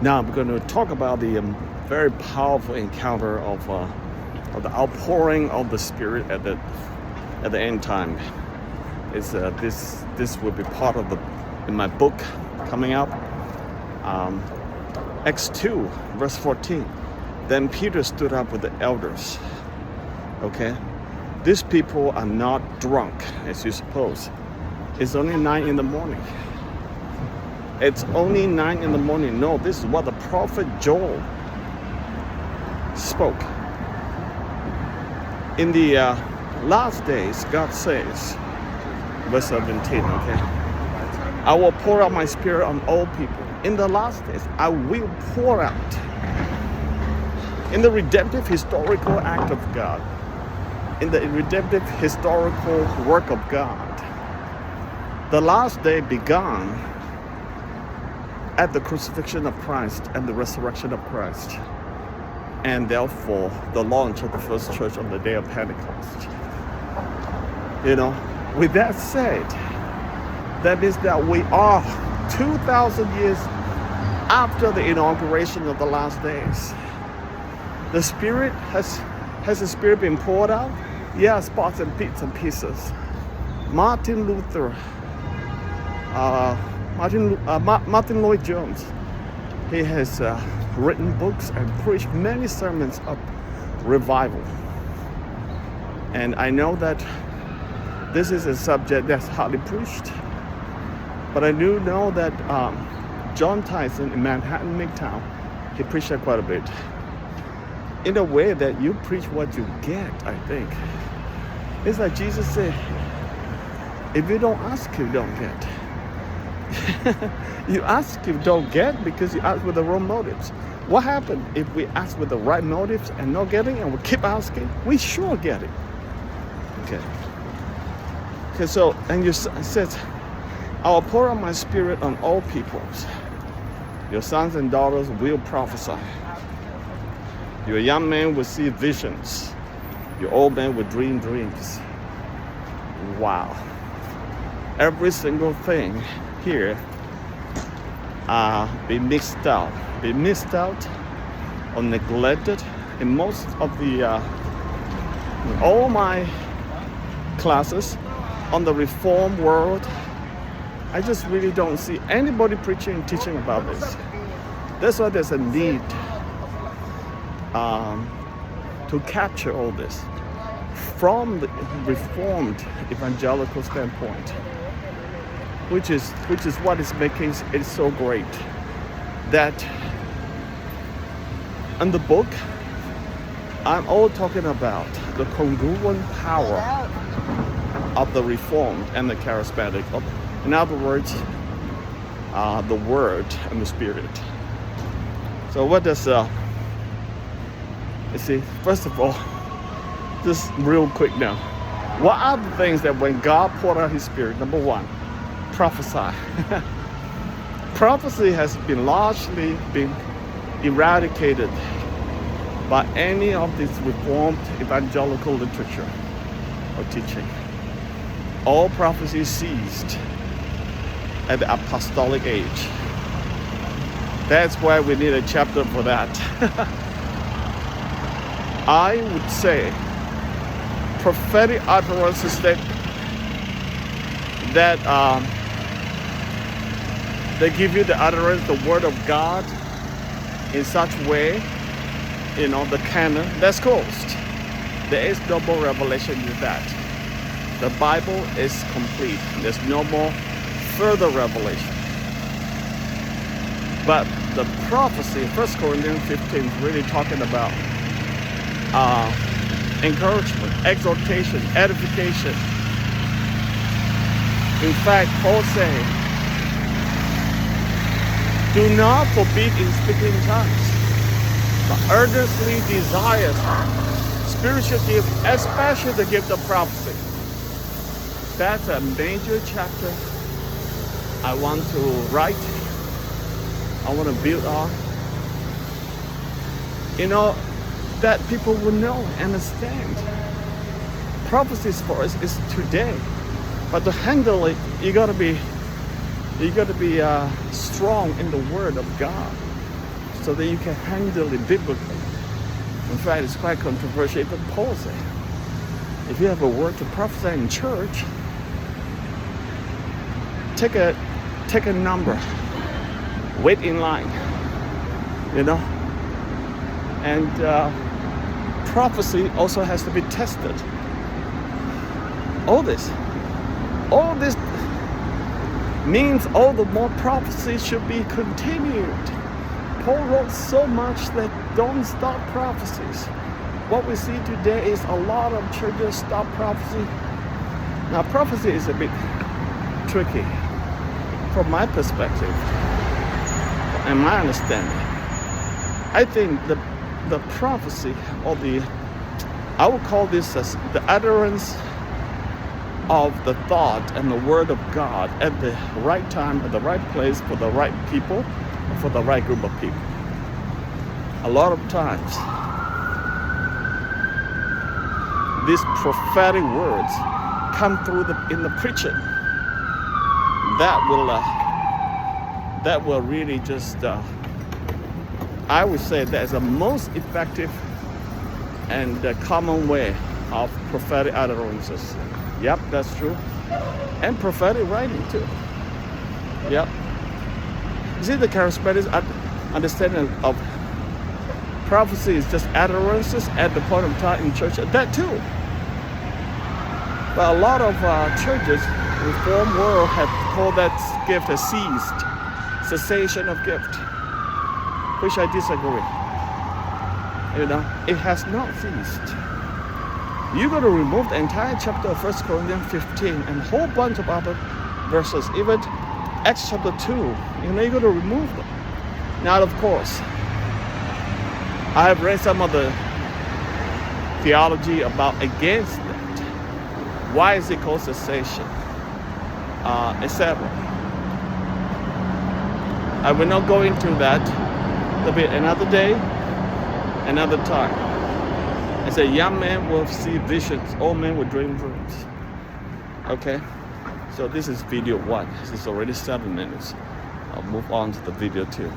Now we're going to talk about the very powerful encounter of the outpouring of the Spirit at the end time. Is this will be part of in my book coming up. Acts 2 verse 14. Then Peter stood up with the elders. Okay, these people are not drunk as you suppose. It's only 9 in the morning. It's only 9 in the morning. No, this is what the prophet Joel spoke. In the last days, God says, verse 17, okay? I will pour out my Spirit on all people. In the last days, I will pour out. In the redemptive historical act of God, in the redemptive historical work of God, the last day began at the crucifixion of Christ and the resurrection of Christ, and therefore the launch of the first church on the day of Pentecost. You know, with that said, that means that we are 2,000 years after the inauguration of the last days. The Spirit has the Spirit been poured out? Yeah, spots and bits and pieces. Martin Lloyd Jones, he has written books and preached many sermons of revival. And I know that this is a subject that's hardly preached, but I do know that John Tyson in Manhattan, Midtown, he preached that quite a bit. In a way that you preach what you get, I think. It's like Jesus said, if you don't ask, you don't get. You ask, you don't get, because you ask with the wrong motives. What happens if we ask with the right motives and not getting, and we keep asking? We sure get it. Okay, so, and you said, I will pour out my Spirit on all peoples. Your sons and daughters will prophesy. Your young men will see visions. Your old men will dream dreams. Wow. Every single thing here be missed out or neglected in most of the all my classes on the reform world. I just really don't see anybody preaching and teaching about this. That's why there's a need to capture all this from the reformed evangelical standpoint, which is what is making it so great. That in the book, I'm all talking about the congruent power of the reformed and the charismatic. In other words, the Word and the Spirit. So what does you see, first of all, just real quick now, what are the things that when God poured out His Spirit? Number one, prophesy. Prophecy has been largely eradicated by any of this reformed evangelical literature or teaching. All prophecy ceased at the apostolic age. That's why we need a chapter for that. I would say prophetic utterances that they give you the utterance, the Word of God in such way, you know, the canon, that's closed. There is no more revelation with that. The Bible is complete. There's no more further revelation. But the prophecy, 1 Corinthians 15, is really talking about encouragement, exhortation, edification. In fact, Paul said, do not forbid in speaking in tongues, but earnestly desire spiritual gift, especially the gift of prophecy. That's a major chapter I want to write. I want to build on. You know, that people will know and understand. Prophecies for us is today, but to handle it, you got to be strong in the Word of God. so that you can handle it biblically. In fact, it's quite controversial. Even Paul said, if you have a word to prophesy in church, take a number, wait in line, you know. And prophecy also has to be tested. All this means all the more prophecy should be continued. Paul wrote so much that don't stop prophecies. What we see today is a lot of churches stop prophecy. Now prophecy is a bit tricky from my perspective and my understanding. I think the prophecy, or I would call this as the utterance of the thought and the word of God at the right time, at the right place, for the right people, for the right group of people. A lot of times, these prophetic words come through in the preaching. That will really just, I would say that's the most effective and common way of prophetic utterances. Yep, that's true. And prophetic writing too. Yep. You see, the charismatic understanding of prophecy is just utterances at the point of time in church. That too. But a lot of churches, Reformed world, have called that gift a cessation of gift, which I disagree. You know, it has not ceased. You're going to remove the entire chapter of 1 Corinthians 15 and a whole bunch of other verses, even Acts chapter 2. You know, you're going to remove them. Now, of course, I have read some of the theology against that. Why is it called cessation? Etc. I will not go into that. There'll be another day, another time. I say, young men will see visions, old men will dream dreams. Okay? So this is video 1. This is already 7 minutes. I'll move on to the video 2.